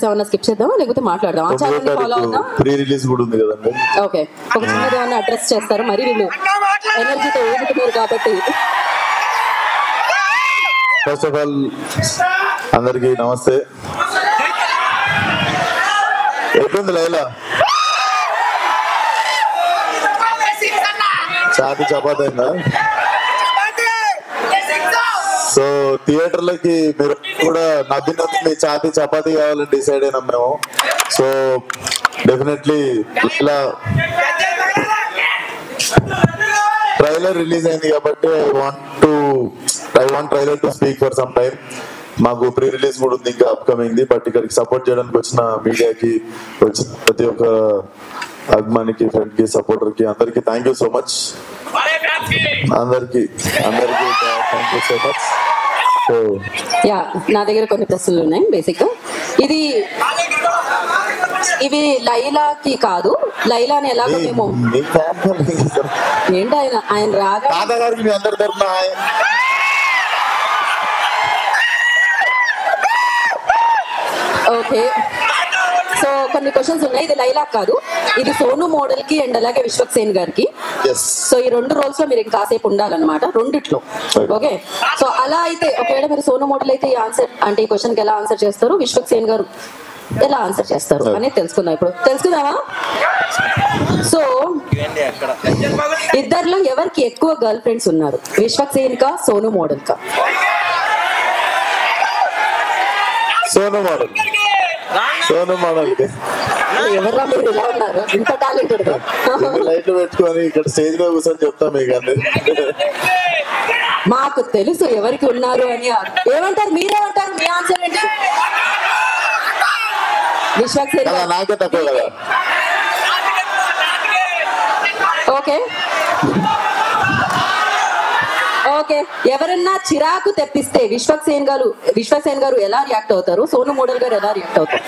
ఏమన్నా స్కిప్ చేద్దామా లేకపోతే మాట్లాడదాం? ఆచారాన్ని ఫాలో అవుదాం. ప్రీ రిలీజ్ కూడా ఉంది కదండి. ఓకే, ఒక చిన్నది ఏమన్నా అడ్రస్ చేస్తారు, మరి వీళ్ళు ఎనర్జీతో ఊగుతున్నారు కాబట్టి. ఫస్ట్ ఆఫ్ ఆల్ అందరికి నమస్తే. ఎట్లుంది లైలా? చాటి చపాతి అయిందా? సో థియేటర్లకి మీరు కూడా నవ్వి చాతి చపాతి కావాలని డిసైడ్ అయినాం మేము. సో డెఫినెట్లీ ఇలా ట్రైలర్ రిలీజ్ అయింది కాబట్టి I want trailer to speak for some time. మాకు ప్రీ రిలీజ్ కూడా ఉంది ఇంకా అప్కమింగ్ ది. బట్ ఇక్కడికి సపోర్ట్ చేయడానికి వచ్చిన మీడియాకి, వచ్చిన ప్రతి ఒక్క అభిమానికి, ఫ్రెండ్ కి, సపోర్టర్ కి అందరికి థ్యాంక్ యూ సో మచ్. అందరికి thank you so much. So yeah, నా దగ్గర కొన్ని ప్రశ్నలు ఉన్నాయి. బేసిక్ గా ఇవి లైలాకి కాదు, లైలాని ఎలాగో మేము ఏంటి ఆయన రాగా ఓకే. సో కొన్ని క్వశ్చన్స్ ఉన్నాయి. ఇది లైలా కాదు, ఇది సోను మోడల్ కి అండ్ అలాగే విశ్వక్ సేన్ గారికి. సో ఈ రెండు రోల్స్ లో మీరు ఇంకా కాసేపు ఉండాలన్నమాట, రెండిట్లో. ఓకే, సో అలా అయితే ఒకవేళ మీరు సోను మోడల్ అయితే ఈ ఆన్సర్ అంటే ఈ క్వశ్చన్ కి ఎలా ఆన్సర్ చేస్తారు, విశ్వక్ సేన్ గారు ఎలా ఆన్సర్ చేస్తారు అనేది తెలుసుకుందాం. ఇప్పుడు తెలుసుకుందామా? సో ఇద్దరిలో ఎవరికి ఎక్కువ గర్ల్ ఫ్రెండ్స్ ఉన్నారు, విశ్వక్ సేన్ కా సోను మోడల్ కా? సోను మోడల్. సోను మోడల్ ఎవరా మీరు ఇలా ఉన్నారు, ఇంత టాలెంటెడ్ గా? లైట్లు పెట్టుకొని ఇక్కడ స్టేజ్ మీద కూర్చొని చెప్తాం మీకు. మాకు తెలుసు ఎవరికి ఉన్నారు అని. ఏమంటారు, మీరేమంటారు? మీ ఆన్సర్ ఏంటి? విశ్వక్ సేన్ నాకే తక్కువ కదా. ఓకే ఓకే, ఎవరన్నా చిరాకు తెప్పిస్తే విశ్వక్ సేన్ గారు ఎలా రియాక్ట్ అవుతారు, సోను మోడల్ గారు ఎలా రియాక్ట్ అవుతారు?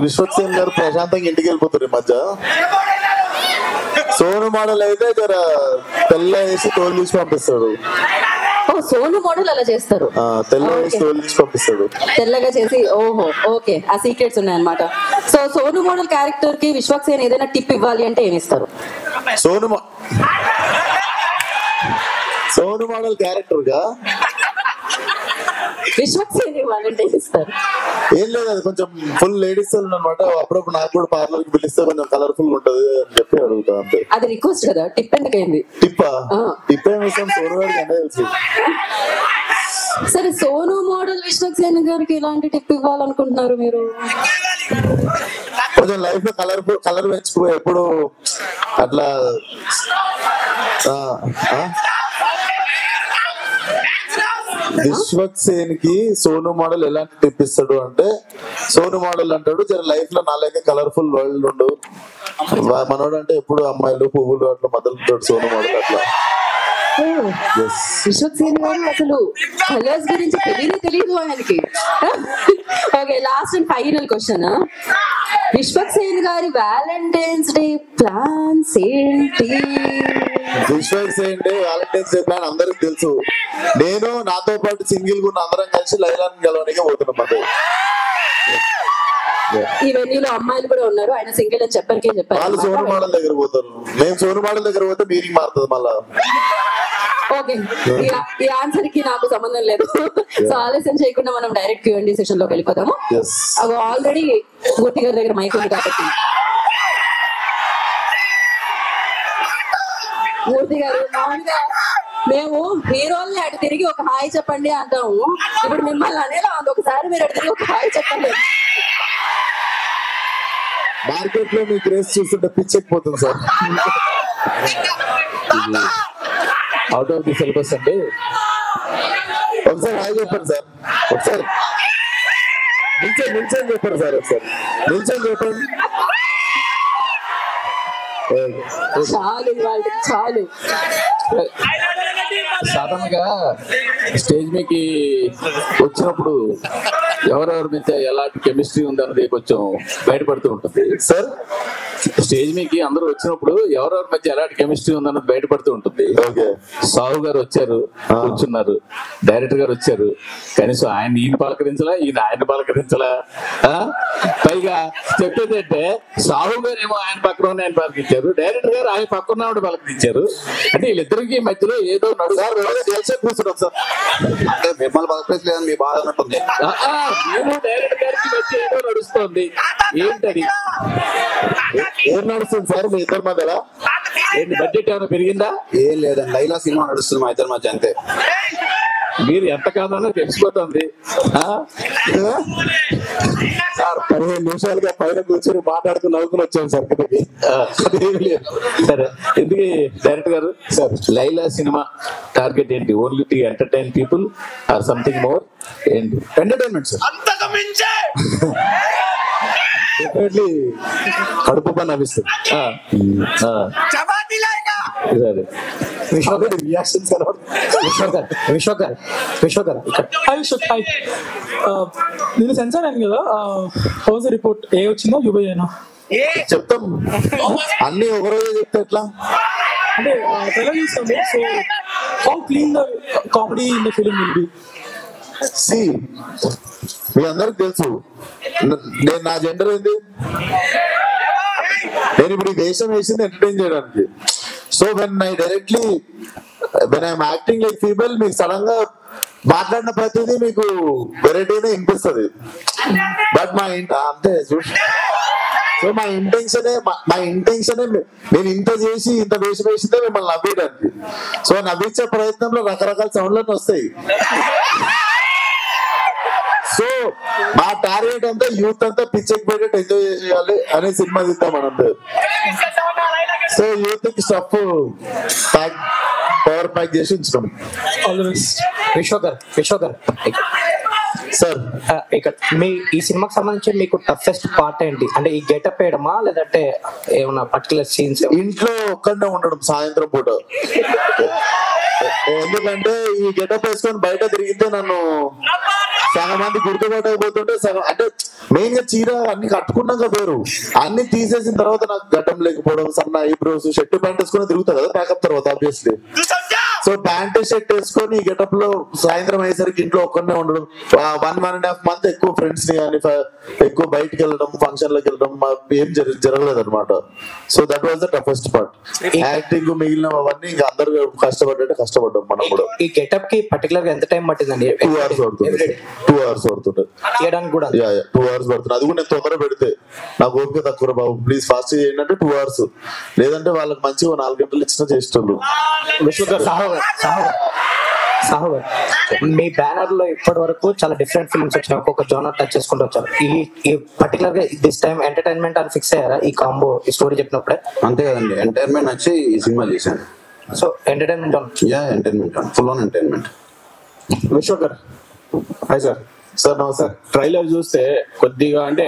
విశ్వక్ సేన్ గారు ప్రశాంతంగా ఇంటికి వెళ్ళిపోతారు ఈ మధ్య. సోను మోడల్ అయితే జర తెల్ల వేసి తోలు తీసి పంపిస్తాడు. ఓ, సోను మోడల్ అలా చేస్తారు, తెల్ల వేసి తోలు తీసి పంపిస్తాడు, తెల్లగా చేసి. ఓహో, ఓకే, ఆ సీక్రెట్స్ ఉన్నాయన్నమాట. సో సోను మోడల్ క్యారెక్టర్ కి విశ్వక్ సేన్ ఏదైనా టిప్ ఇవ్వాలి అంటే ఏమి ఇస్తారు? సోను మోడల్ క్యారెక్టర్ గా విశ్వక్ సేన్ ఇవ్వాలంటే ఇస్తారు? ఏం లేదు, అది కొంచెం ఫుల్ లేడీస్ అనమాట. అప్పుడప్పుడు నాకు కూడా పార్లర్ కి పిలిస్తే కొంచెం కలర్ఫుల్ ఉంటది అని చెప్పి అడుగుతా అంతే. అది రిక్వెస్ట్ కదా, టిప్ ఎందుకైంది? టిప్ ఏమి ఇస్తాం, సోను గారికి అనే తెలుసు. సరే, సోను మోడల్ విశ్వక్ సేన్ గారికి ఎలాంటి టిప్ ఇవ్వాలనుకుంటున్నారు మీరు? కొంచెం లైఫ్ లో కలర్ పెంచుకో ఎప్పుడు అట్లా. విశ్వక్ సేన్ కి సోను మోడల్ ఎలాంటి టిప్ ఇస్తాడు అంటే, సోను మోడల్ అంటాడు జర లైఫ్ లో నాలుగే కలర్ఫుల్ వరల్డ్ ఉండు, మనోడు అంటే ఎప్పుడు అమ్మాయిలు పువ్వులు అట్లా మొదలుతాడు సోను మోడల్ అట్లా. విశ్వక్ సేన్ గారు అసలు కలర్స్ గురించి తెలియదు ఆయనకి. Okay, last and final question. Vishwak Sen గారి వ్యాలంటైన్స్ డే ప్లాన్స్ ఏంటి? Vishwak Sen day Valentine's day plan అందరికి తెలుసు. నేను నాతో పాటు సింగిల్ గా అందరం కలిసి లైలాని గెలవడానికి పోతున్నాం. అదే ఈ వెన్యూలో అమ్మాయిలు కూడా ఉన్నారు, ఆయన సింగిల్ అని చెప్పారు. వాళ్ళు సోను మోడల్ దగ్గర పోతారు, మేము సోను మోడల్ దగ్గర పోతే మీరింగ్ మారుతుంది మళ్ళా. ఓకే, ఈ ఆన్సర్ కి నాకు సంబంధం లేదు. సో ఆలస్యం చేయకుండా మనం డైరెక్ట్ Q&A సెషన్ లోకి వెళ్ళిపోతాము. ఆల్రెడీ మూర్తి గారి దగ్గర మైక్ ఉంది కాబట్టి, మూర్తి గారు మామూలుగా మేము హీరోల్ని అటు తిరిగి ఒక హాయ్ చెప్పండి అంటాము, ఇప్పుడు మిమ్మల్ని అనేలా ఉంది, ఒకసారి మీరు అటు తిరిగి ఒక హాయ్ చెప్పండి. మార్కెట్ లో మీ గ్రేస్ చూస్తుంటే పిచ్చెక్కిపోతుంది sir. Out of the syllabus అండి. ఒకసారి హాయ్ చెప్పండి సార్, ఒకసారి నిల్చొని చెప్పండి సార్, ఒకసారి నిల్చొని చెప్పండి. చాలు సాధారణంగా స్టేజ్ మీదకి వచ్చినప్పుడు ఎవరెవరి మధ్య ఎలాంటి కెమిస్ట్రీ ఉందన్నది కొంచెం బయటపడుతూ ఉంటుంది సార్. స్టేజ్ మీదకి అందరూ వచ్చినప్పుడు ఎవరెవరి మధ్య ఎలాంటి కెమిస్ట్రీ ఉందన్నది బయటపడుతూ ఉంటుంది. సాహు గారు వచ్చారు, కూర్చున్నారు, డైరెక్టర్ గారు వచ్చారు, కనీసం ఈయన పలకరించలా, ఈయన ఆయన పలకరించలా. పైగా చెప్పేదంటే సాహు గారు ఏమో ఆయన పక్కన ఆయన పలకరించారు, డైరెక్టర్ గారు ఆయన పక్కన పలకరించారు. అంటే వీళ్ళిద్దరికి మధ్యలో ఏదో నడుసారు కూర్చున్నాం సార్. అంటే మిమ్మల్ని పలకరించలేదని మీ బాధ అన్నట్టుంది. డైరెక్టర్ గారికి మధ్య ఏదో నడుస్తుంది. ఏంటది? ఏం నడుస్తుంది సార్ మీ ఇద్దరి మధ్యలో? ఏంటి బడ్జెట్ ఏమైనా పెరిగిందా? ఏం లేదండి, లైలా సినిమా నడుస్తుంది మా ఇద్దరి మధ్య అంతే. మీరు ఎంత కాదన్నా తెలిసిపోతుంది. సార్ 15 నిమిషాలుగా పైన కూర్చొని మాట్లాడుతూ నవ్వుకుని వచ్చాను సార్ కిందకి. సరే, ఎందుకు డైరెక్టర్ గారు సార్ లైలా సినిమా టార్గెట్ ఏంటి? Only to entertain people or something more? ఏంటి? Entertainment sir. డెఫినెట్లీ కడుపు పని అనిపిస్తుంది. సరే, నేను సెన్సార్ అయ్యాను కదా, హౌస్ రిపోర్ట్ ఏ వచ్చిందో యూబై అయినా చెప్తాం. అన్ని ఒకరోజు చెప్తే ఎట్లా అంటే ట్రైలర్ చూస్తాము. So how clean the comedy in the film will be. See మీ అందరికి తెలుసు నేను నా జెండర్ ఏంది. నేను ఇప్పుడు ఈ వేషం వేసింది ఎంటర్టైన్ చేయడానికి. So when I'm acting like female, మీకు సడన్ గా మాట్లాడిన ప్రతిదీ మీకు వెరైటీనే వినిపిస్తుంది. బట్ అంతే సో మా ఇంటెన్షనే నేను ఇంత చేసి ఇంత వేషం వేసిందే మిమ్మల్ని నవ్వేయడానికి. సో నవ్వించే ప్రయత్నంలో రకరకాల సౌండ్లన్నీ వస్తాయి. సో మా టార్గెట్ అంతా యూత్ అంతా పిచ్చెక్కి పెట్టేట్టు ఎంజాయ్ చేయాలి అనే సినిమా తీద్దాం మనంతా. సో యూత్ కి స్టఫ్ పవర్ ప్యాక్ చేసి ఉంచుతాం. విశ్వకర్ సార్ ఇక్కడ మీ ఈ సినిమాకి సంబంధించి మీకు టఫెస్ట్ పార్ట్ ఏంటి? అంటే ఈ గెటప్ వేయడమా, లేదంటే ఏమన్నా పర్టికులర్ సీన్స్? ఇంట్లో ఒక్కడే ఉండడం సాయంత్రం పూట. ఎందుకంటే ఈ గెటప్ వేసుకొని బయట తిరిగితే నన్ను సగం మంది గుర్తుపట్టకపోతుంటే సగం, అంటే మెయిన్ గా చీర అన్ని కట్టుకున్నాక వేరు, అన్ని తీసేసిన తర్వాత నాకు గడ్డం లేకపోవడం, సన్న ఐబ్రోస్, షర్ట్ ప్యాంట్ వేసుకొని తిరుగుతా కదా ప్యాకప్ తర్వాత ఆబ్వియస్లీ. సో ప్యాంట్ షర్ట్ వేసుకొని గెటప్ లో సాయంత్రం అయ్యేసరికి ఇంట్లో ఒక్కనే ఉండడం. 1.5 months ఎక్కువ ఫ్రెండ్స్ ని కానీ ఎక్కువ బయటకు వెళ్ళడం, ఫంక్షన్ లకు వెళ్ళడం ఏం జరగలేదు అనమాట. So that was the toughest part. Acting మిగిలిన అవన్నీ ఇంకా అందరు కష్టపడ్డాం మనం కూడా. ఈ గెటప్ కి పర్టికులర్ గా ఎంత టైం పట్టిందండి? 2 hours పడుతుంది. 2 hours పడుతుంది చేయడానికి కూడా. 2 hours పడుతుంది. అది కూడా నేను తొందర పెడితే నాకు ఓపిక తక్కువ బాబు, ప్లీజ్ ఫాస్ట్ చేయండి అంటే 2 hours, లేదంటే వాళ్ళకి మంచిగా 4 గంటలు ఇచ్చినా చేసేటోళ్ళు. సాహు గారు, మీ బ్యానర్ లో ఇప్పటి వరకు చాలా డిఫరెంట్ ఫిల్మ్స్ వచ్చినాయి, ఒక్కొక్క జోనర్ టచ్ చేసుకుంటూ వచ్చారు. ఈ పర్టికులర్ గా దిస్ టైం ఎంటర్టైన్మెంట్ అని ఫిక్స్ అయ్యారా ఈ కాంబో ఈ స్టోరీ చెప్పినప్పుడే? అంతే కదండి, ఎంటర్టైన్మెంట్ వచ్చి ఈ సినిమా చేశాను. So entertainment entertainment full on entertainment. విశ్వకర్ హాయ్ సార్. సార్ నమస్తే. ట్రైలర్ చూస్తే కొద్దిగా అంటే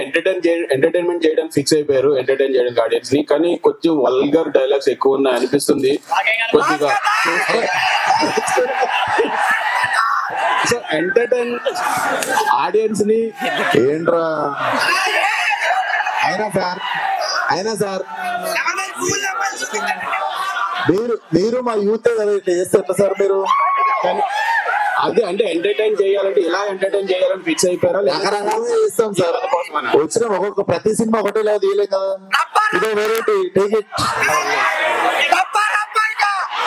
ఎంటర్టైన్మెంట్ చేయడానికి ఫిక్స్ అయిపోయారు, ఎంటర్టైన్ చేయడానికి ఆడియన్స్ ని, కానీ కొంచెం వల్గర్ డైలాగ్స్ ఎక్కువ ఉన్నాయి అనిపిస్తుంది కొద్దిగా. సో ఎంటర్టైన్ ఆడియన్స్ ని ఏంట్రా అయినా సార్ మీరు మా యూత్ కదా, ఇట్లా చేస్తే ఎట్లా సార్ మీరు? అదే అంటే ఎంటర్టైన్ చేయాలంటే ఇలా ఎంటర్టైన్ చేయాలని ఫిక్స్ అయిపోయారా? రకరకాలుగా చేస్తాం సార్. వచ్చిన ఒక్కొక్క ప్రతి సినిమా ఒకటే లేదు తీయలే కదా, ఇదే వెరైటీ. Take it.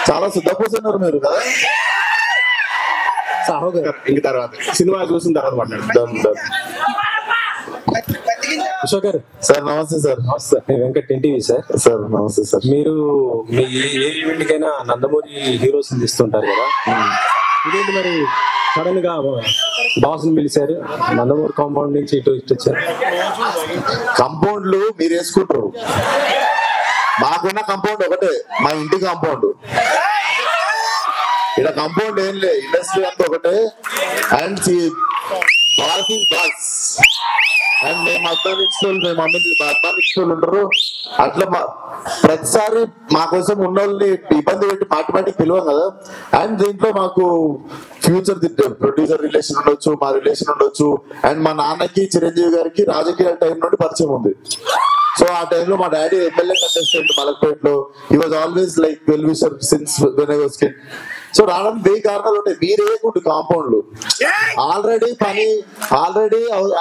చాలా సిద్ధపోతున్నారు మీరు కదా. సాహు గారు ఇంక తర్వాత సినిమా చూసిన తర్వాత మాట్లాడు. అశోక్ గారు సార్ నమస్తే సార్. నమస్తే, వెంకట్ ఎన్టీవీ సార్. సార్ నమస్తే సార్. మీరు మీ ఏ ఈవెంట్ కైనా నందమూరి హీరోస్ తీస్తుంటారు కదా, ఇదేంటి మరి సడన్ గా బాస్ ని పిలిచారు, నందమూరి కాంపౌండ్ నుంచి ఇటు వచ్చారు? కాంపౌండ్లు మీరు వేసుకుంటారు, మాకున్న కాంపౌండ్ ఒకటే, మా ఇంటి కాంపౌండ్. ఇక్కడ కాంపౌండ్ ఏం లే, ఇండస్ట్రీ అంతా ఒకటే. And boss is boss. And మేము అభిమానించే మేము అభిమానించే ఉంటారు. అట్లా ప్రతిసారి మా కోసం ఉన్న వాళ్ళని ఇబ్బంది పెట్టి మాటి పిలవం కదా. అండ్ దీంట్లో మాకు ఫ్యూచర్ ప్రొడ్యూసర్ రిలేషన్ ఉండొచ్చు, మా రిలేషన్ ఉండొచ్చు. అండ్ మా నాన్నకి చిరంజీవి గారికి రాజకీయ టైం నుండి పరిచయం ఉంది. సో ఆ టైంలో మా డాడీ ఎమ్మెల్యే కంటెస్టెంట్ మలక్పేటలో. He was always like well wisher since when I was kid. So రావడానికి వెయ్యి కారణాలు ఉంటాయి. మీరే గుడ్ కాంపౌండ్లు ఆల్రెడీ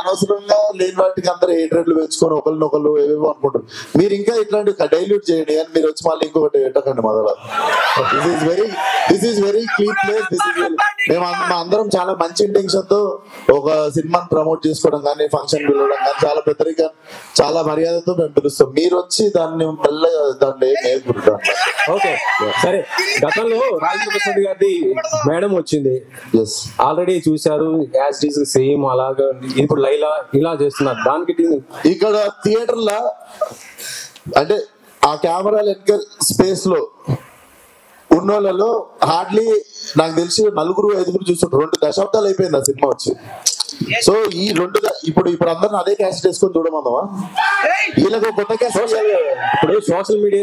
అనవసరంగా లేని వాటికి అందరూ హేట్రేట్లు పెంచుకొని ఒకరినొకరు ఏవేవో అనుకుంటారు. మీరు ఇంకా ఇట్లాంటి డైల్యూట్ చేయండి కానీ మీరు వచ్చి మళ్ళీ ఇంకొకటి పెట్టకండి మొదల. This is very clean place. మేము అందరం చాలా మంచి ఇంటెన్షన్ తో ఒక సినిమాని ప్రమోట్ చేసుకోవడం కానీ ఫంక్షన్ పిలవడం కానీ చాలా పెద్దరిగా చాలా మర్యాదతో మేము పిలుస్తాం. మీరు వచ్చి దాన్ని మెల్లగా దాన్ని నేర్పుకుంటాం. ఓకే సరే, గతంలో రాజేంద్ర ప్రసాద్ గారి మేడం వచ్చింది, ఆల్రెడీ చూశారు, యాజ్ ఇట్ ఈస్ సేమ్ అలాగా. ఇప్పుడు లైలా ఇలా చేస్తున్నారు. దానికి ఇక్కడ థియేటర్ లా అంటే ఆ కెమెరాలు వెనక స్పేస్ లో ఉన్నోళ్ళలో హార్డ్లీ నాకు తెలిసి 4-5 చూస్తుంటారు. 2 దశాబ్దాలు అయిపోయింది ఆ సినిమా వచ్చి. సో ఈ 2 ఇప్పుడు అందరిని అదే క్యాస్ట్ వేసుకొని చూడమందామా? వీళ్ళకి కొత్త క్యాస్ట్. ఇప్పుడు సోషల్ మీడియా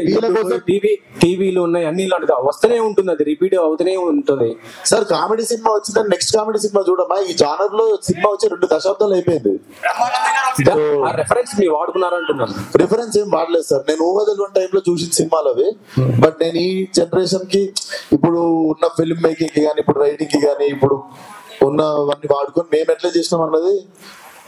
టీవీలు ఉన్నాయి, అన్ని ఇలాంటిది వస్తూనే ఉంటుంది, అది రిపీట్ అవుతూనే ఉంటుంది. సార్ కామెడీ సినిమా వచ్చిందని నెక్స్ట్ కామెడీ సినిమా చూడమా? ఈ జానర్ లో సినిమా వచ్చి 2 దశాబ్దాలు అయిపోయింది. రెఫరెన్స్ మీరు వాడుకున్నారంటున్నాను. రిఫరెన్స్ ఏం వాడలేదు సార్. నేను ఊహదలు టైంలో చూసిన సినిమాలు అవి. బట్ నేను ఈ జనరేషన్ కి ఇప్పుడు ఉన్న ఫిల్మ్ మేకింగ్ కి కానీ ఇప్పుడు రైటింగ్ కి కానీ ఇప్పుడు ఉన్నవన్నీ వాడుకొని మేము ఎట్లా చేసినాం అన్నది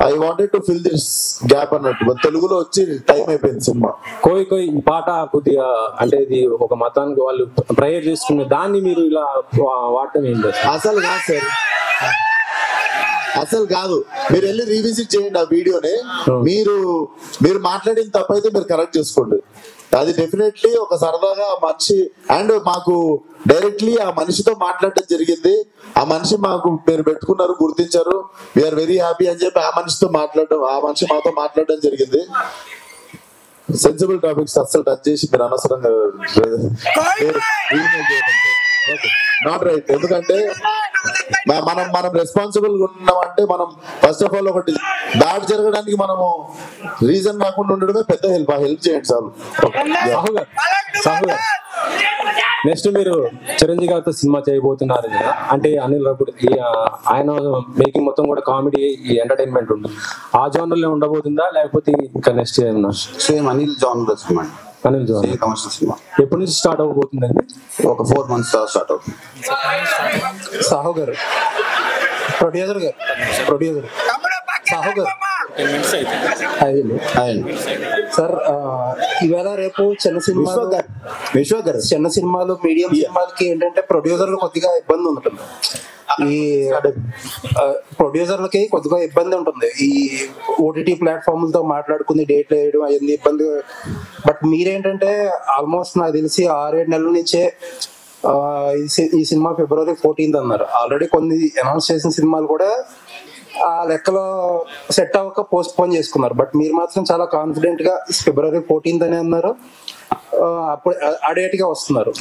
I wanted to fill this gap అన్నట్టు. తెలుగులో వచ్చి టైం అయిపోయింది సినిమా. కోయి ఈ పాట కొద్దిగా అంటే ఇది ఒక మతానికి వాళ్ళు ప్రేయర్ చేసుకునే దాన్ని మీరు ఇలా వాడటం ఏంటి? అసలు కాదు సార్, అసలు కాదు. మీరు వెళ్ళి రీవిజిట్ చేయండి ఆ వీడియోని. మీరు మాట్లాడిన తప్పైతే మీరు కరెక్ట్ చేసుకోండి. అది డెఫినెట్లీ ఒక సరదాగా ఆ మనిషి అండ్ మాకు డైరెక్ట్లీ ఆ మనిషితో మాట్లాడటం జరిగింది. ఆ మనిషి మాకు పేరు పెట్టుకున్నారు, గుర్తించారు. వీఆర్ వెరీ హ్యాపీ అని చెప్పి ఆ మనిషి మాతో మాట్లాడడం జరిగింది. సెన్సిబుల్ టాపిక్స్ అస్సలు టచ్ చేసి మీరు అనవసరంగా నాట్ రైట్. ఎందుకంటే మనం రెస్పాన్సిబుల్ గా ఉన్నామంటే మనం ఫస్ట్ ఆఫ్ ఆల్ ఒకటి బ్యాడ్ జరగడానికి మనము రీజన్ కాకుండా ఉండడమే పెద్ద హెల్ప్ చేయండి సార్. నెక్స్ట్ మీరు చిరంజీవి గారితో సినిమా చేయబోతున్నారు కదా, అంటే అనిల్ రావిపూడి ఆయన మేకింగ్ మొత్తం కూడా కామెడీ ఎంటర్టైన్మెంట్ ఉంటుంది. ఆ జోనర్ లో ఉండబోతుందా లేకపోతే ఇంకా నెక్స్ట్ ఏమన్నా? Same Anil genre cinema. Anil genre commercial cinema. ఎప్పటి నుంచి స్టార్ట్ అవ్వబోతుందండి? ఒక 4 months స్టార్ట్ అవుతుంది. సాహు గారు ప్రొడ్యూసర్ సాహు గారు సార్, ఈవేళ రేపు చిన్న సినిమాలు మీడియం సినిమాలకి ఏంటంటే ప్రొడ్యూసర్లు కొద్దిగా ఇబ్బంది ఉంటుంది. ఈ ప్రొడ్యూసర్లకి కొద్దిగా ఇబ్బంది ఉంటుంది. ఈ ఓటీటీ ప్లాట్ఫామ్లతో మాట్లాడుకుని డేట్లు వేయడం అవన్నీ ఇబ్బంది. బట్ మీరేంటంటే ఆల్మోస్ట్ నాకు తెలిసి 6-7 నెలల నుంచే ఈ సినిమా February 14th అన్నారు. ఆల్రెడీ కొన్ని అనౌన్స్ చేసిన సినిమాలు కూడా ఆ లెక్కలో సెట్ అవ్వక పోస్ట్ పోన్ చేసుకున్నారు. బట్ మీరు మాత్రం చాలా కాన్ఫిడెంట్ గా February 14th అని అన్నారు. అప్పుడు ఆ డేట్ గా వస్తున్నారు.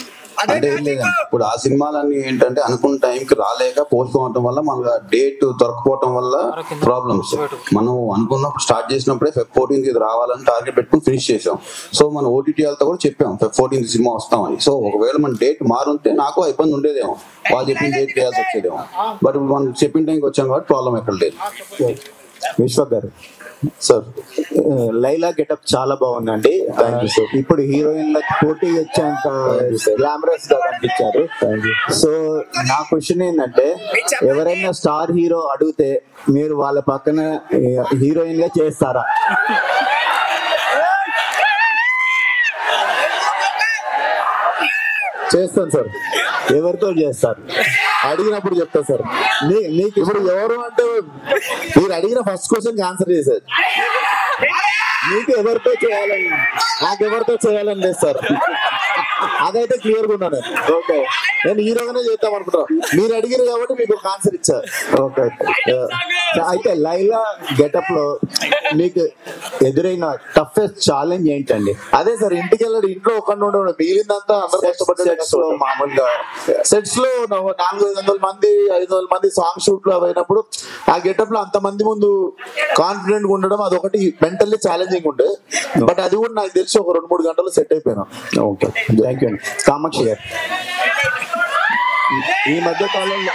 అంటే లేదండి, ఇప్పుడు ఆ సినిమాలన్నీ ఏంటంటే అనుకున్న టైంకి రాలేక పోస్ట్ పోవటం వల్ల మన డేట్ దొరకపోవటం వల్ల ప్రాబ్లమ్స్. మనం అనుకున్నప్పుడు స్టార్ట్ చేసినప్పుడే Feb 14th ఇది రావాలని టార్గెట్ పెట్టుకుని ఫినిష్ చేసాం. సో మన ఓటీటీ వాళ్ళతో కూడా చెప్పాం Feb 14th సినిమా వస్తామని. సో ఒకవేళ మన డేట్ మారుంటే నాకు ఇబ్బంది ఉండేదేమో, వాళ్ళు చెప్పిన డేట్ చేయాల్సి వచ్చేదేమో. బట్ ఇప్పుడు మనం చెప్పిన టైంకి వచ్చాం కాబట్టి ప్రాబ్లం ఎక్కడ లేదు. విశ్వక్ గారు సార్, లైలా గెటప్ చాలా బాగుందండి. ఇప్పుడు హీరోయిన్లకు పోటీ వచ్చేంత గ్లామరస్ గా కనిపించారు. సో నా క్వశ్చన్ ఏంటంటే, ఎవరైనా స్టార్ హీరో అడిగితే మీరు వాళ్ళ పక్కన హీరోయిన్ గా చేస్తారా? చేస్తాను సార్. ఎవరితో చేస్తారు? అడిగినప్పుడు చెప్తా సార్. మీకు ఇప్పుడు ఎవరు అంటే మీరు అడిగిన ఫస్ట్ క్వశ్చన్ ఆన్సర్ చేశారు. మీకు ఎవరితో చేయాలని, నాకెవరితో చేయాలని లేదు సార్. అదైతే క్లియర్ గా ఉన్నాను. ఓకే, నేను హీరోగానే చేద్దాం అనుకుంటున్నా. మీరు అడిగారు కాబట్టి మీకు ఒక ఆన్సర్ ఇచ్చా. ఓకే, అయితే లైలా గెటప్ లో మీకు ఎదురైన టఫెస్ట్ ఛాలెంజ్ ఏంటండి? అదే సార్, ఇంటికి వెళ్ళాడు, ఇంట్లో ఒక్కడిని ఉండడు, మిగిలిందంతా అందరూ కష్టపడ్డారు. మామూలుగా సెట్స్ లో 400-500 మంది సాంగ్ షూట్ లో అయినప్పుడు ఆ గెటప్ లో అంత మంది ముందు కాన్ఫిడెంట్ గా ఉండడం అదొకటి మెంటల్లీ ఛాలెంజింగ్ ఉండే. బట్ అది కూడా నాకు తెలిసి ఒక 2-3 గంటలు సెట్ అయిపోయినా. ఓకే, థ్యాంక్ యూ అండి. కామాక్షి గారు, ఈ మధ్య కాలంలో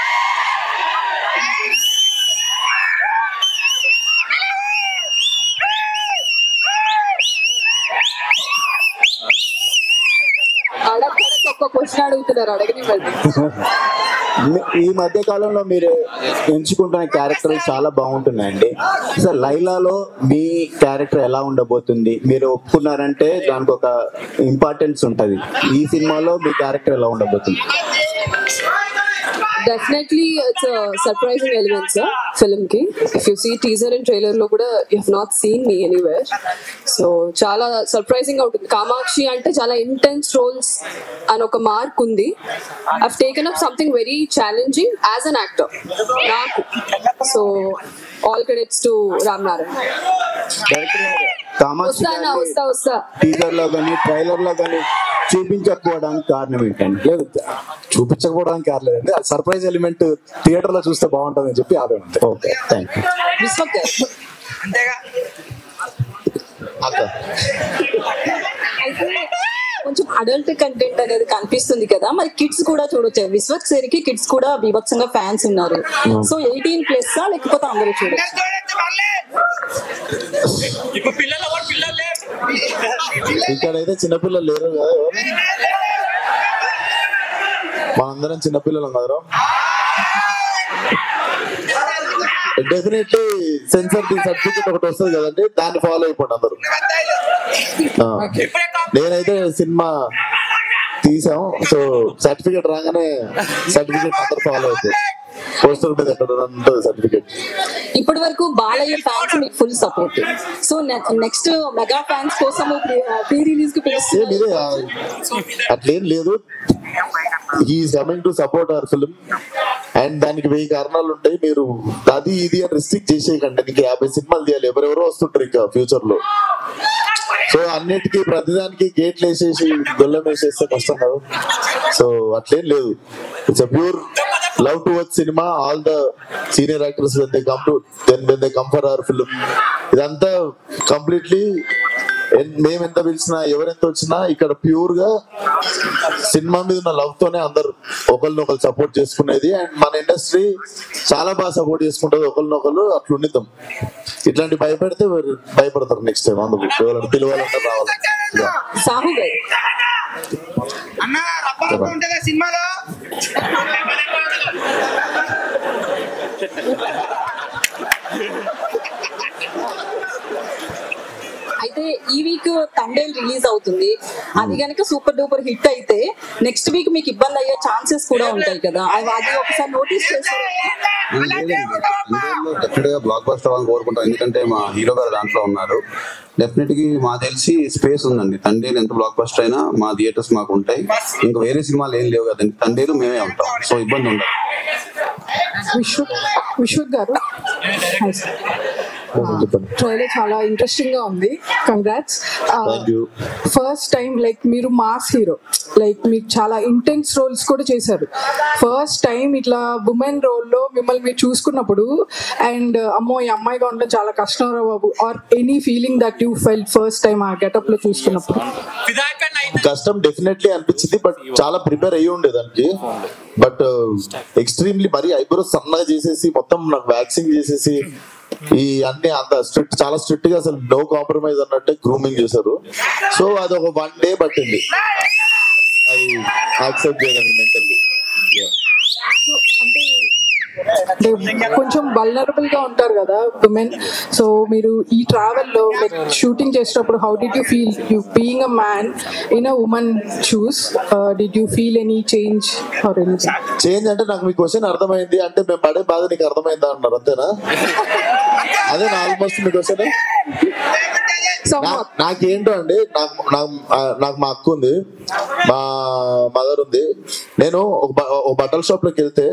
ఒక్క క్వశ్చన్ అడుగుతున్నారు, అడగనివ్వండి. ఈ మధ్య కాలంలో మీరు ఎంచుకుంటున్న క్యారెక్టర్లు చాలా బాగుంటున్నాయండి. సార్, లైలాలో మీ క్యారెక్టర్ ఎలా ఉండబోతుంది? మీరు ఒప్పుకున్నారంటే దానికి ఒక ఇంపార్టెన్స్ ఉంటది. ఈ సినిమాలో మీ క్యారెక్టర్ ఎలా ఉండబోతుంది? Definitely it's a surprising element, sir, film ki. If you see teaser and trailer lo kuda you have not seen me anywhere, so chala surprising out. Kamakshi ante chala intense roles and oka mark undi. I've taken up something very challenging as an actor naaku, so all credits to Ram Narayan. Kamakshi teaser లో కానీ trailer లో కానీ చూపించకపోవడానికి కారణం ఏంటండి? లేదు, చూపించకపోవడానికి కారణలేదండి, అది surprise element theatre లో చూస్తే బాగుంటుంది అని చెప్పి ఆపే ఉంది. Okay, thank you. విశ్వక్ అయితే కొంచెం అడల్ట్ కంటెంట్ అనేది కనిపిస్తుంది కదా, మరి కిడ్స్ కూడా చూడొచ్చు. విశ్వక్ సేరికి కిడ్స్ కూడా బీభత్సంగా ఫ్యాన్స్ ఉన్నారు. సో 18+ లేకపోతే అందరూ చూడొచ్చు. ఇక్కడైతే చిన్నపిల్లలు లేరు కదా, మనందరం చిన్నపిల్లలు కదరా. డెఫినెట్లీ సెన్సర్ సర్టిఫికెట్ ఒకటి వస్తుంది కదండి, దాన్ని ఫాలో అయిపోండి అందరు. నేనైతే సినిమా తీసాం, సో సర్టిఫికెట్ రాగానే సర్టిఫికెట్ అందరు ఫాలో అయిపోయి పోస్టర్ మీద ఎక్కడ ఉంటుంది సర్టిఫికెట్. ఇప్పటి వరకు బాలయ్య ఫ్యాన్స్ మీకు full support. So next mega fans కోసం ప్రీ రిలీజ్ కి పిలుస్తుంది. అట్లేం లేదు, he's coming to support our film and దానికి 1000 కారణాలు ఉంటాయి. మీరు అది ఇది అని రిస్ట్రిక్ట్ చేసేయకండి. నీకు 50 సినిమాలు తీయాలి, ఎవరెవరో వస్తుంటారు ఇంకా ఫ్యూచర్ లో. సో అన్నిటికీ ప్రతిదానికి గేట్లు వేసేసి గొల్లం వేసేస్తే కష్టం కదా. సో అట్లేం లేదు, it's a pure love towards cinema. All the senior actors when they come for our film, ఇదంతా కంప్లీట్లీ మేము ఎంత పిలిచినా ఎవరెంత వచ్చినా ఇక్కడ ప్యూర్ గా సినిమా మీద ఉన్న లవ్ తోనే అందరు ఒకరినొకరు సపోర్ట్ చేసుకునేది. అండ్ మన ఇండస్ట్రీ చాలా బాగా సపోర్ట్ చేసుకుంటది ఒకరినొకరు. అట్లా ఉండిద్దాం. ఇట్లాంటి భయపెడితే భయపడతారు నెక్స్ట్ టైం. అందుకు ఎవరైనా పిలవాలంటే రావాలి. సాహు గారు సినిమాలో అయితే ఈ వీక్ తండేల్ రిలీజ్ అవుతుంది. అది కనుక సూపర్ డూపర్ హిట్ అయితే నెక్స్ట్ వీక్ మీకు ఇబ్బంది అయ్యే ఛాన్సెస్ కూడా ఉంటాయి కదా, అది ఒకసారి నోటీస్ చేస్తారా? డెఫినెట్ గా బ్లాక్ బస్టర్ అవ్వాలని కోరుకుంటాం, ఎందుకంటే మా హీరో గారు దాంట్లో ఉన్నారు. డెఫినెట్ గా మాకు తెలిసి స్పేస్ ఉందండి. తండేలు ఎంత బ్లాక్ బస్టర్ అయినా మా థియేటర్స్ మాకు ఉంటాయి. ఇంకా వేరే సినిమాలు ఏం లేవు కదండి, తండేలు మేమే ఉంటాం. సో ఇబ్బంది ఉండదు. విశ్వక్ గారు, ట్రైలర్ చాలా ఇంట్రెస్టింగ్ గా ఉంది. కంగ్రాట్స్. ఫస్ట్ టైం లైక్ మీరు మాస్ హీరో, లైక్ మీకు చాలా ఇంటెన్స్ రోల్స్ కూడా చేశారు. ఫస్ట్ టైం ఇట్లా ఉమెన్ రోల్ లో మిమ్మల్ని మీరు చూసుకున్నప్పుడు అండ్ అమ్మో ఈ అమ్మాయిగా ఉండడం చాలా కష్టం రా బాబు, are any feeling that you felt first time ఆ గెటప్ లో చూసుకున్నప్పుడు? కష్టం డెఫినెట్లీ అనిపించింది, బట్ చాలా ప్రిపేర్ అయ్యి ఉండే దానికి. బట్ ఎక్స్ట్రీమ్లీ మరీ ఐబ్రోస్ సన్నగా చేసేసి మొత్తం నాకు వ్యాక్సింగ్ చేసేసి ఈ అన్ని అంత స్ట్రిక్ట్, చాలా స్ట్రిక్ట్ గా అసలు నో కాంప్రమైజ్ అన్నట్టే గ్రూమింగ్ చేశారు. సో అది ఒక 1 day పట్టింది అది యాక్సెప్ట్ చేయడానికి మెంటల్లీ. అంటే కొంచెం వల్నరబుల్ గా ఉంటారు కదా ఉమెన్. సో మీరు ఈ ట్రావెల్ లో లైక్ షూటింగ్ చేసేటప్పుడు how did you feel you being a man in a women shoes? Did you feel any change or anything? Change అంటే నాకు మీ క్వశ్చన్ అర్థమైంది అంటే మేము పడే బాధ నీకు అర్థమైందా అన్నారు, అంతేనా? అదే ఆల్మోస్ట్ మీ క్వశ్చన్. నాకేంటో అండి, నాకు మా అక్క ఉంది, మా మదర్ ఉంది. నేను ఒక బట్టల షాప్ లోకి వెళ్తే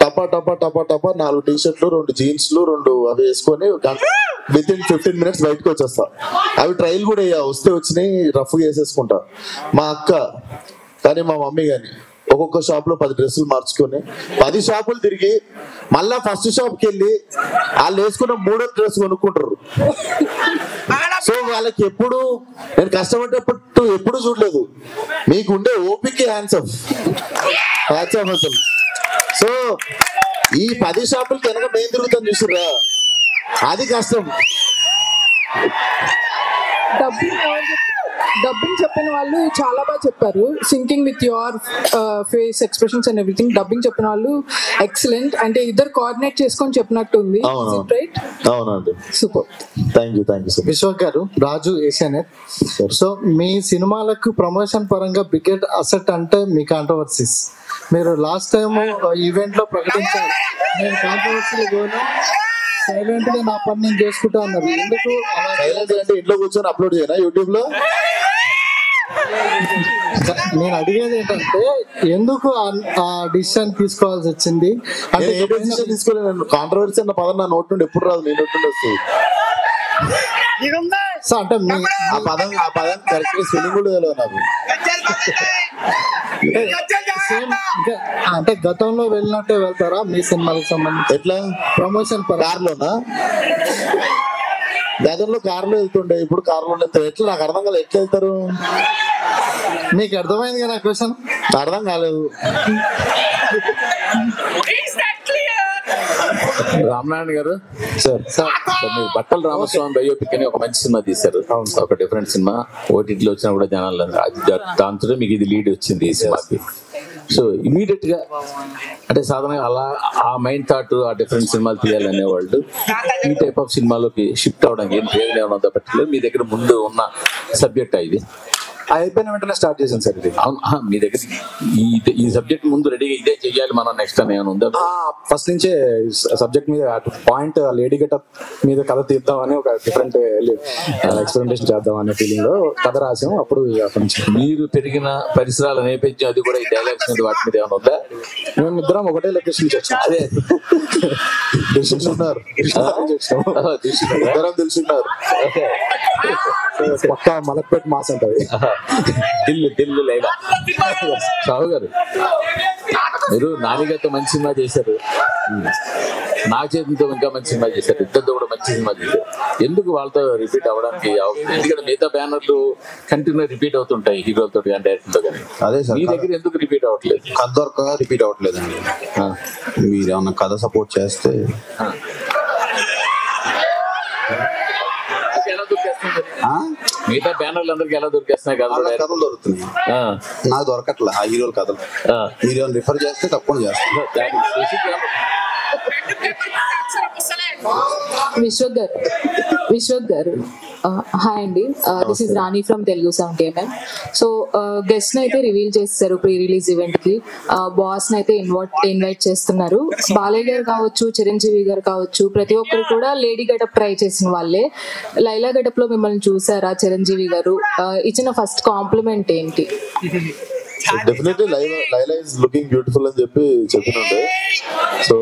టపా టపా టపా టపా 4 టీ-షర్ట్లు 2 జీన్స్లు 2 అవి వేసుకొని విత్ ఇన్ 15 minutes బయటకు వచ్చేస్తా. అవి ట్రైల్ కూడా వస్తే వచ్చినాయి, రఫ్గా వేసేసుకుంటా. మా అక్క కానీ మా మమ్మీ కానీ ఒక్కొక్క షాప్ లో 10 డ్రెస్సులు మార్చుకొని 10 షాపులు తిరిగి మళ్ళా ఫస్ట్ షాప్ కి వెళ్ళి వాళ్ళు వేసుకున్న 3వ డ్రెస్ కొనుక్కుంటారు. సో వాళ్ళకి ఎప్పుడు నేను కష్టపడ్డప్పుడు ఎప్పుడు చూడలేదు. మీకు ఉండే ఓపిక హ్యాండ్స్ ఆఫ్ అసలు. సో ఈ 10 షాపులకి వెనక మేము తిరుగుతాం చూసారా, అది కష్టం. డబ్బింగ్ చెప్పిన వాళ్ళు చాలా బాగా చెప్పారు. Sinking with your face expressions and everything. Dubbing చెప్పిన వాళ్ళు ఎక్సలెంట్. అంటే ఇద్దరు కోఆర్డినేట్ చేసుకొని చెప్పినట్టు ఉంది. రైట్? అవునండి. Super. Thank you sir. Vishwak గారు, రాజు ఏషియనెట్. సో మీ సినిమాలకు ప్రమోషన్ పరంగా బిగ్గెస్ట్ అసెట్ అంటే మీ కాంట్రవర్సీస్. మీరు లాస్ట్ టైం ఈవెంట్ లో ప్రకటించారు, నేను కాంట్రవర్సీలు పోను, సైలెంట్ గా నా పని నేను చేసుకుంటా అన్నారు. ఎందుకు సైలెంట్ అంటే ఇంట్లో కూర్చొని అప్లోడ్ చేయనా యూట్యూబ్ లో? నేను అడిగేది ఏంటంటే ఎందుకు ఆ డిసిషన్ తీసుకోవాల్సి వచ్చింది? అంటే ఏ డిసిషన్ తీసుకోలేదు. కాంట్రవర్సీ అన్న పదం నా నోట్ నుండి ఎప్పుడు రాదు, నీ నోట్ నుండి వస్తుంది. అంటే ఆ పదం కరెక్ట్ స్పెల్లింగ్ కూడా తెలియదు నాకు. అంటే గతంలో వెళ్ళినట్టే వెళ్తారా మీ సినిమాలకు సంబంధించి? ఎట్లా ప్రమోషన్ కార్లోనా? గతంలో కార్లో వెళ్తుండే, ఇప్పుడు కార్లో వెళ్తారు. ఎట్లా నాకు అర్థం కాలేదు. ఎట్లా వెళ్తారు? మీకు అర్థమైంది కదా క్వశ్చన్? అర్థం కాలేదు. రామనారాయణ గారు సార్, మీరు బట్టల రామస్వామి బయోపిక్ అని ఒక మంచి సినిమా తీశారు. ఒక డిఫరెంట్ సినిమా ఓటీటీలో వచ్చినా కూడా జనాలు దాంతో మీకు ఇది లీడ్ వచ్చింది ఈ సినిమాకి. సో ఇమీడియట్ గా అంటే సాధారణంగా అలా ఆ మైండ్ థాట్ ఆ డిఫరెంట్ సినిమాలు తీయాలనే వాళ్ళు ఈ టైప్ ఆఫ్ సినిమాలోకి షిఫ్ట్ అవడానికి ఏం ప్రయోజనం ఏమన్నా పట్టలేదు. మీ దగ్గర ముందు ఉన్న సబ్జెక్ట్ ఇది అయిపోయిన వెంటనే స్టార్ట్ చేశాను సార్ ఇది. మీ దగ్గర ఈ సబ్జెక్ట్ ముందు రెడీగా ఇదే చెయ్యాలి మనం నెక్స్ట్ అని ఏమైనా ఉందా? ఫస్ట్ నుంచే సబ్జెక్ట్ మీద పాయింట్ లేడీ గెటప్ మీద కథ తీద్దామని ఒక డిఫరెంట్ ఎక్స్పెరిమెంటేషన్ చేద్దాం అనే ఫీలింగ్ లో కథ రాసాం. అప్పుడు మీరు పెరిగిన పరిసరాల నేపథ్యం అది కూడా ఈ డైలాగ్స్ మీద వాటి మీద ఏమైనా ఉందా? మేము ఇద్దరం ఒకటే లొకేషన్ వచ్చాం. అదే తెలుసుకున్నారు పక్క మలక్పేట మాస్ ఉంటుంది. దిల్లు లేదా సాహు గారు, మీరు నానిగారితో మంచి సినిమా చేశారు, నా చేతితో ఇంకా మంచి సినిమా చేశారు, ఇద్దరితో కూడా మంచి సినిమా చేశారు. ఎందుకు వాళ్ళతో రిపీట్ అవ్వడానికి? ఎందుకంటే మిగతా బ్యానర్లు కంటిన్యూ రిపీట్ అవుతుంటాయి హీరోలతో కానీ డైరెక్టర్తో కానీ. అదే సార్, మీ దగ్గర ఎందుకు రిపీట్ అవ్వట్లేదు? కథ దొరక రిపీట్ అవ్వట్లేదండి. మీరు ఏమన్నా కథ సపోర్ట్ చేస్తే మిగతా బ్యానర్లు అందరికి ఎలా దొరికేస్తున్నాయి? కథలు దొరుకుతున్నాయి, నాకు దొరకట్లే ఆ హీరోల కథలు. మీరు ఏమైనా రిఫర్ చేస్తే తప్పకుండా చేస్తాను. విశ్వక్ గారు హాయ్ అండి, this is Rani from Telugu 70mm. So guest అయితే రివీల్ చేస్తారు ప్రీ రిలీజ్ ఈవెంట్ కి. బాస్ అయితే ఇన్వైట్ చేస్తున్నారు. బాలయ్య గారు కావచ్చు, చిరంజీవి గారు కావచ్చు, ప్రతి ఒక్కరు కూడా లేడీ గెటప్ ట్రై చేసిన వాళ్ళే. లైలా గెటప్ లో మిమ్మల్ని చూసారా చిరంజీవి గారు? ఇచ్చిన ఫస్ట్ కాంప్లిమెంట్ ఏంటి? Definitely Laila is looking beautiful అని చెప్పినండే. సో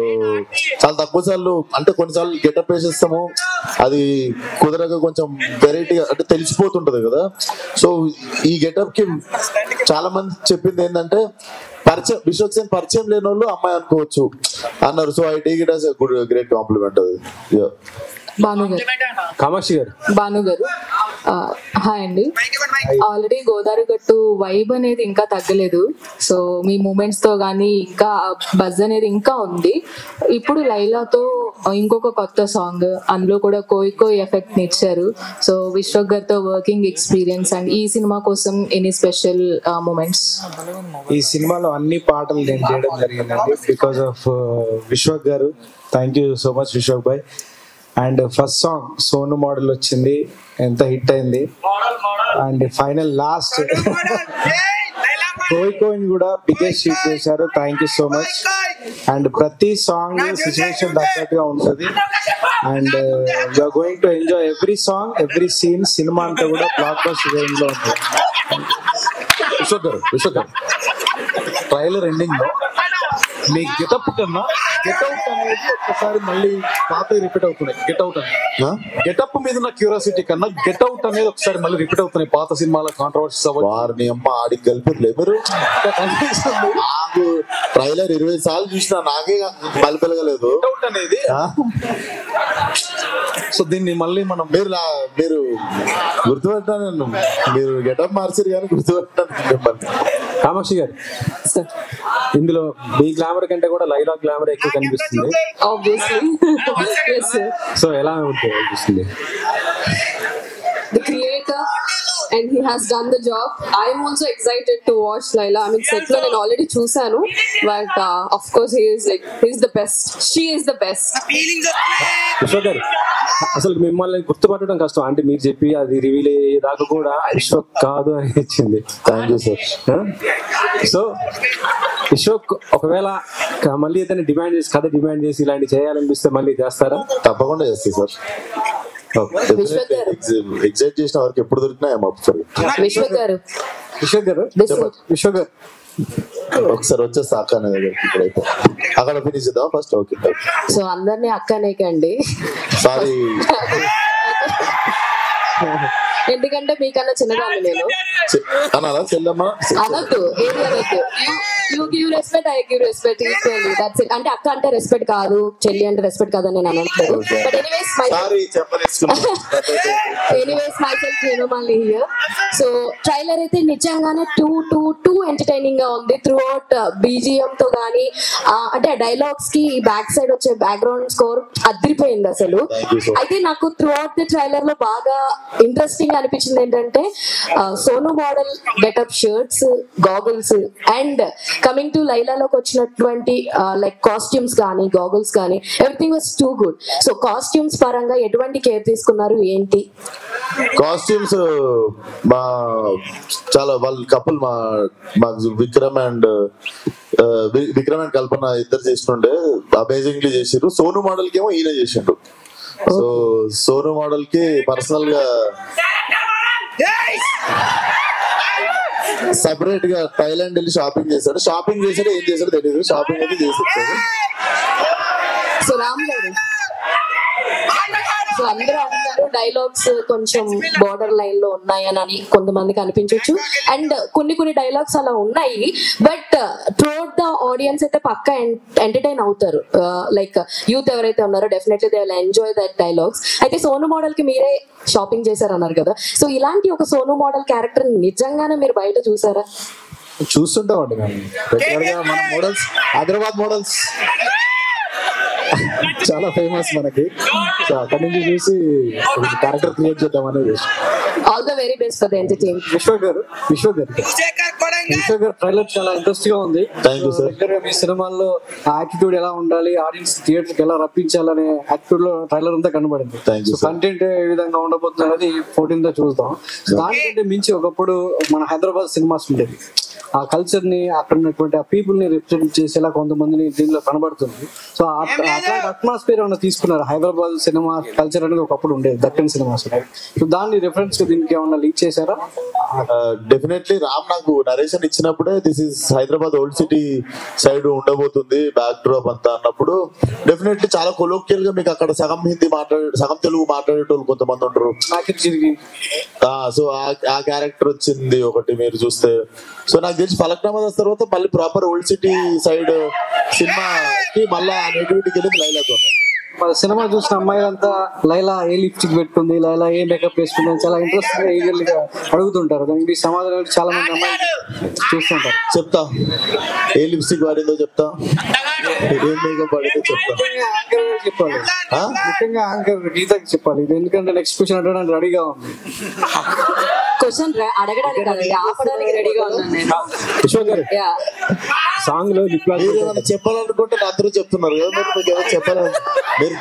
చాలా తక్కువ సార్లు అంటే కొన్నిసార్లు గెటప్ వేసేస్తాము, అది కుదరగా కొంచెం వెరైటీగా అంటే తెలిసిపోతుంటది కదా. సో ఈ గెటప్ కి చాలా మంది చెప్పింది ఏంటంటే విశ్వక్ సేన్ పరిచయం లేని వాళ్ళు అమ్మాయి అనుకోవచ్చు అన్నారు. So I take it as a good great compliment అది. కామాక్షి గారు, భాను గారు హాయ్ అండి. ఆల్రెడీ గోదావరి గట్టు వైబ్ అనేది ఇంకా తగ్గలేదు. సో మీ మూమెంట్స్ తో గానీ ఇంకా బజ్ అనేది ఇంకా ఉంది. ఇప్పుడు లైలాతో ఇంకొక కొత్త సాంగ్, అందులో కూడా కోయి ఎఫెక్ట్ ని ఇచ్చారు. సో విశ్వక్ గారితో వర్కింగ్ ఎక్స్పీరియన్స్ అండ్ ఈ సినిమా కోసం ఎనీ స్పెషల్ మూమెంట్స్? ఈ సినిమాలో అన్ని పాటలు నేను చేయడం జరిగిందండి because of Vishwak garu. Thank you so much Vishwak భాయ్. And first song Sonu model వచ్చింది, ఎంత హిట్ అయింది. అండ్ ఫైనల్ లాస్ట్ కోయిన్ కూడా బిగ్గెస్ట్ షీట్ చేశారు. Thank you so much. And ప్రతి సాంగ్ సిచ్యువేషన్ తగ్గట్టుగా ఉంటుంది and you're going to enjoy every song every scene. Cinema అంతా కూడా బ్లాక్ బస్టర్ రేంజ్ లో ఉంటుంది. విశ్వక్ గారు ట్రైలర్ ఎండింగ్ లో మీ గెటప్ కన్నా గెట్అవుట్ అనేది ఒక్కసారి మళ్ళీ పాత రిపీట్ అవుతున్నాయి. గెటప్ మీద ఉన్న క్యూరియాసిటీ కన్నా గెట్అవుట్ అనేది ఒకసారి మళ్ళీ రిపీట్ అవుతున్నాయి పాత సినిమాల కాంట్రవర్సీస్ వారిని అమ్మ ఆడికి కలిపి ఎవరు నాకు ట్రైలర్ 20 సార్లు చూసినా నాకే మలిపెలగలేదు గెట్అవుట్ అనేది. సో దీన్ని మళ్ళీ మనం మీరు గుర్తుపెట్టాను, మీరు గెటప్ మార్చారు కానీ గుర్తుపెట్టాను. కామాక్షి గారు, ఇందులో మీ గ్లామర్ కంటే కూడా లైలా గ్లామర్ ఎక్కువ కనిపిస్తుంది. సో ఎలా ఉంటుంది అనిపిస్తుంది? The creator and he has done the job. I am also excited to watch Laila. I mean, set lo nenu already chusanu, but of course he's the best. She is the best. Vishwak గారు, అసలు మిమ్మల్ని గుర్తుపట్టడం కష్టం. అంటే మీరు చెప్పి అది reveal అయ్యేదాకా కూడా విశ్వక్ కాదు అని ఇచ్చింది. Thank you sir. So Vishwak ఒకవేళ మళ్ళీ ఏదైనా కథ డిమాండ్ చేసి ఇలాంటి చేయాలనిపిస్తే మళ్ళీ చేస్తారా? తప్పకుండా చేస్తాయి సార్. ఎగ్జైట్ చేసిన వారికి ఎప్పుడు దొరికినా విశ్వక్ గారు ఒకసారి వచ్చేస్తా అక్క అనే దగ్గరికి. ఇప్పుడైతే అక్కడ ఫినిష్ చేద్దాం ఫస్ట్. ఓకే, సో అందరినీ అక్కనే కండి. సారీ, ఎందుకంటే మీకన్నా చిన్నదాన్ని నేను. అనాలా చెల్లమ్మా? అనొద్దు, ఏది అనొద్దు. You give respect, I give respect equally. That's it. అంటే అక్క అంటే రెస్పెక్ట్ కాదు, చెల్లి అంటే రెస్పెక్ట్ కాదు అని నేను అనట్లేదు. But anyways myself Hemamalini here. So trailer అయితే నిజంగానే టూ ఎంటర్టైనింగ్ గా ఉంది. త్రూ అవుట్ బీజిఎం తో గానీ, అంటే డైలాగ్స్ కి బ్యాక్ సైడ్ వచ్చే బ్యాక్గ్రౌండ్ స్కోర్ అదిరిపోయింది అసలు. అయితే నాకు త్రూ అవుట్ ది ట్రైలర్ లో బాగా ఇంట్రెస్టింగ్ అనిపించింది ఏంటంటే Sonu model getup, shirts, goggles and coming to లైలాలోకి వచ్చినటువంటి లైక్ కాస్ట్యూమ్స్ కానీ గాగుల్స్ కానీ everything was too good. So costumes పరంగా ఎటువంటి కేర్ తీసుకున్నారు ఏంటి? కాస్ట్యూమ్స్ చాలా వాళ్ళ కపుల్ మా విక్రమ్ అండ్ కల్పన ఇద్దరు చేస్తుండే అమేజింగ్లీ చేసిర్రు. సోను మోడల్ కి ఏమో ఈయన చేసిండు. సో సోను మోడల్ కి పర్సనల్ గా సెపరేట్ గా థైలాండ్ వెళ్ళి షాపింగ్ చేశాడు. షాపింగ్ చేశాడు, ఏం చేశాడు తెలియదు. షాపింగ్ అయితే చేసి వచ్చాడు. సో రామ్ గారు, సో అందరూ అంటారు డైలాగ్స్ కొంచెం బార్డర్ లైన్ లో ఉన్నాయని కొంతమందికి అనిపించవచ్చు. అండ్ కొన్ని డైలాగ్స్ అలా ఉన్నాయి, బట్ త్రూఅవుట్ ద ఆడియన్స్ అయితే పక్కా ఎంటర్టైన్ అవుతారు. లైక్ యూత్ ఎవరైతే ఉన్నారో definitely they will enjoy that dialogues. అయితే సోను మోడల్ కి మీరే షాపింగ్ చేశారన్నారు కదా, సో ఇలాంటి ఒక సోను మోడల్ క్యారెక్టర్ నిజంగానే మీరు బయట చూసారా? చూస్తుంటామండి మేము. మన మోడల్స్, హైదరాబాద్ మోడల్స్ చాలా ఫేమస్ మనకి. సో అక్కడి నుంచి చూసి క్యారెక్టర్ క్రియేట్ చేద్దాం అనేది. All the very best for the entertainment. Vishwak గారు ట్రైలర్ చాలా ఇంట్రెస్ట్ గా ఉంది. మీ సినిమాల్లో యాటిట్యూడ్ ఎలా ఉండాలి, ఆడియన్స్ థియేటర్ కి ఎలా రప్పించాలనే యాటిట్యూడ్ లో ట్రైలర్ అంతా కనబడింది. సో కంటెంట్ ఏ విధంగా ఉండబోతుంది అనేది 14th చూద్దాం. దానికంటే మించి ఒకప్పుడు మన హైదరాబాద్ సినిమాస్ ఉండేది. ఆ కల్చర్ ని, అక్కడ ఉన్నటువంటి ఆ పీపుల్ ని రిప్రజెంట్ చేసేలా కొంతమందిని దీనిలో కనబడుతుంది. సో అట్మాస్ఫియర్ ఏమైనా తీసుకున్నారు? హైదరాబాద్ సినిమా కల్చర్ అనేది ఒకప్పుడు ఉండేది, దక్కన్ సినిమాస్. సో దాన్ని రిఫరెన్స్ గా దీనికి ఏమన్నా లీక్ చేశారా? డెఫినెట్లీ రామ్ నాకు నరేషన్ ఇచ్చినప్పుడే this is Hyderabad old city side ఉండబోతుంది బ్యాక్ డ్రాప్ అంతా అన్నప్పుడు డెఫినెట్లీ చాలా కొలోక్యల్ గా మీకు అక్కడ సగం హిందీ సగం తెలుగు మాట్లాడేటోళ్ళు కొంతమంది ఉంటారు. సో ఆ క్యారెక్టర్ వచ్చింది ఒకటి మీరు చూస్తే. సో నాకు తెలిసి ఫలక్నామా తర్వాత మళ్ళీ ప్రాపర్ ఓల్డ్ సిటీ సైడ్ సినిమాకి మళ్ళీ నేటివిటీకి వెళ్ళింది లైలాతో. సినిమా చూసిన అమ్మాయిలంతా లైలా ఏ లిప్స్టిక్ పెట్టుకుంది, లైలా ఏ మేకప్ వేసుకుంది చాలా ఇంట్రెస్ట్ గా ఈగర్లీ గా అడుగుతుంటారు. దానికి సమాధానం చాలా మంది అమ్మాయిలు చూస్తుంటారు. చెప్తా ఏ లిప్స్టిక్ వాడిందో చెప్తా, ఏం మేకప్ వాడిందో చెప్తా. చెప్పాలి, ముఖ్యంగా యాంకర్ గీతకి చెప్పాలి. ఎందుకంటే నెక్స్ట్ క్వశ్చన్ అడగడానికి రెడీగా ఉంది. క్వశ్చన్ అడగడానికి కాదండి, ఆపడానికి రెడీగా ఉన్నాను నేను. విశ్వక్ గారు, సాంగ్ లో చెప్పాలనుకుంటే అందరూ చెప్తున్నారు కదా, మీకు ఏదో చెప్పాలి మీరు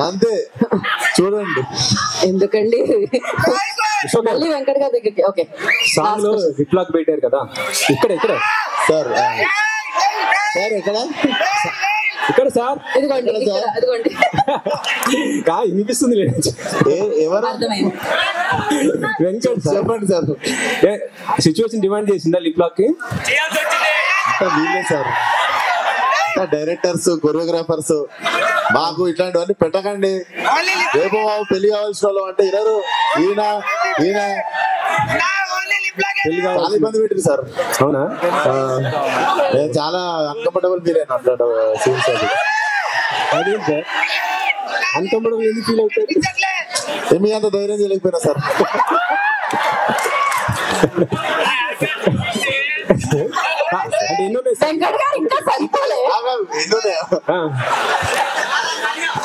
అంతే. చూడండి ఎందుకండి మళ్ళీ వెంకట్ గారి దగ్గరికి. ఓకే, సాంగ్ లో హిప్ లాక్ పెట్టారు కదా, ఇక్కడ సార్ సార్ ఎక్కడ ఇక్కడ సార్ ఇదిగోండి అదిగోండి వినిపిస్తుంది ఎవరు అర్థమైంది. వెంకట్ చెప్పండి సార్. సిచ్యువేషన్ డిమాండ్ చేసిందా లిప్ లాక్ కి? వీళ్ళే సార్ డైరెక్టర్స్ కొరియోగ్రాఫర్స్ మాకు ఇట్లాంటివన్నీ పెట్టకండి. రేపు మాకు పెళ్లి కావాల్సిన వాళ్ళు అంటే ఇద్దరు ఈయన చాలా ఇబ్బంది పెట్టింది సార్. అవునా? నేను చాలా అన్కంఫర్టబుల్ ఫీల్ అయినా అంటాడు సీన్స్ అది. అదేం సార్ అన్కంఫర్టబుల్ ఎందుకు ఫీల్ అవుతారు? మీ అంత ధైర్యం చేయలేకపోయినా సార్. వెంకట్ గారు ఇంకా సరిపోలే.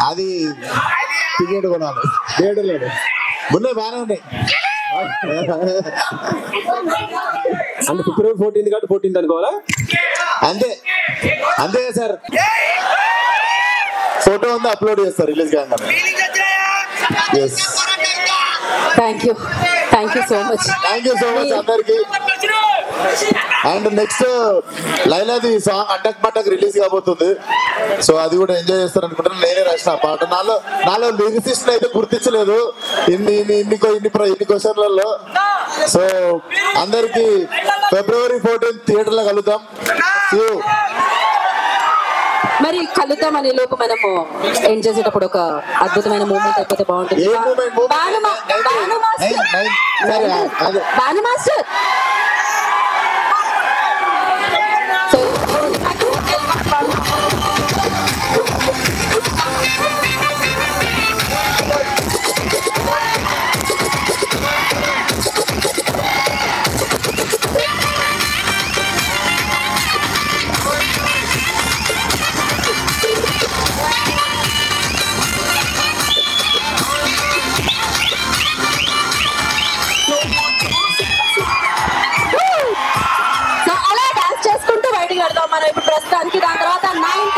అది టికెట్ కొనాలి. థియేటర్లో ముందే బాగానే ఉన్నాయి. అంటే ఫిబ్రవరి 14 కాబట్టి 14 అనుకోవాలా? అంతే అంతే సార్. ఫోటో ఉంది అప్లోడ్ చేస్తారు రిలీజ్ కాగానే. థ్యాంక్ యూ సో మచ్ అందరికి. అండ్ నెక్స్ట్ లైలాది సాంగ్ అటక్ మటక్ రిలీజ్ కాబోతుంది. సో అది కూడా ఎంజాయ్ చేస్తారు అనుకుంటాను. నేనే రాసిన ఆ పాట. నాలో లిరిసిస్ట్ అయితే గుర్తించలేదు ఇన్ని క్వశ్చన్లలో. సో అందరికి ఫిబ్రవరి 14 థియేటర్ లో కలుద్దాం. మరి కలుద్దాం అనే లోపు మనము ఏం చేసేటప్పుడు ఒక అద్భుతమైన మూమెంట్ అయిపోతే బాగుంటుంది. భాను మాస్టర్ మనం ఇప్పుడు ప్రస్తుతానికి. దాని తర్వాత 9th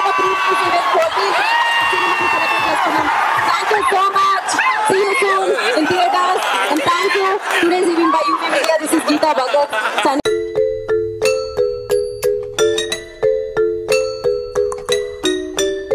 Thank you so much. See you soon in theaters and thank you. Today's evening by UV Media. This is Geeta Bhagat.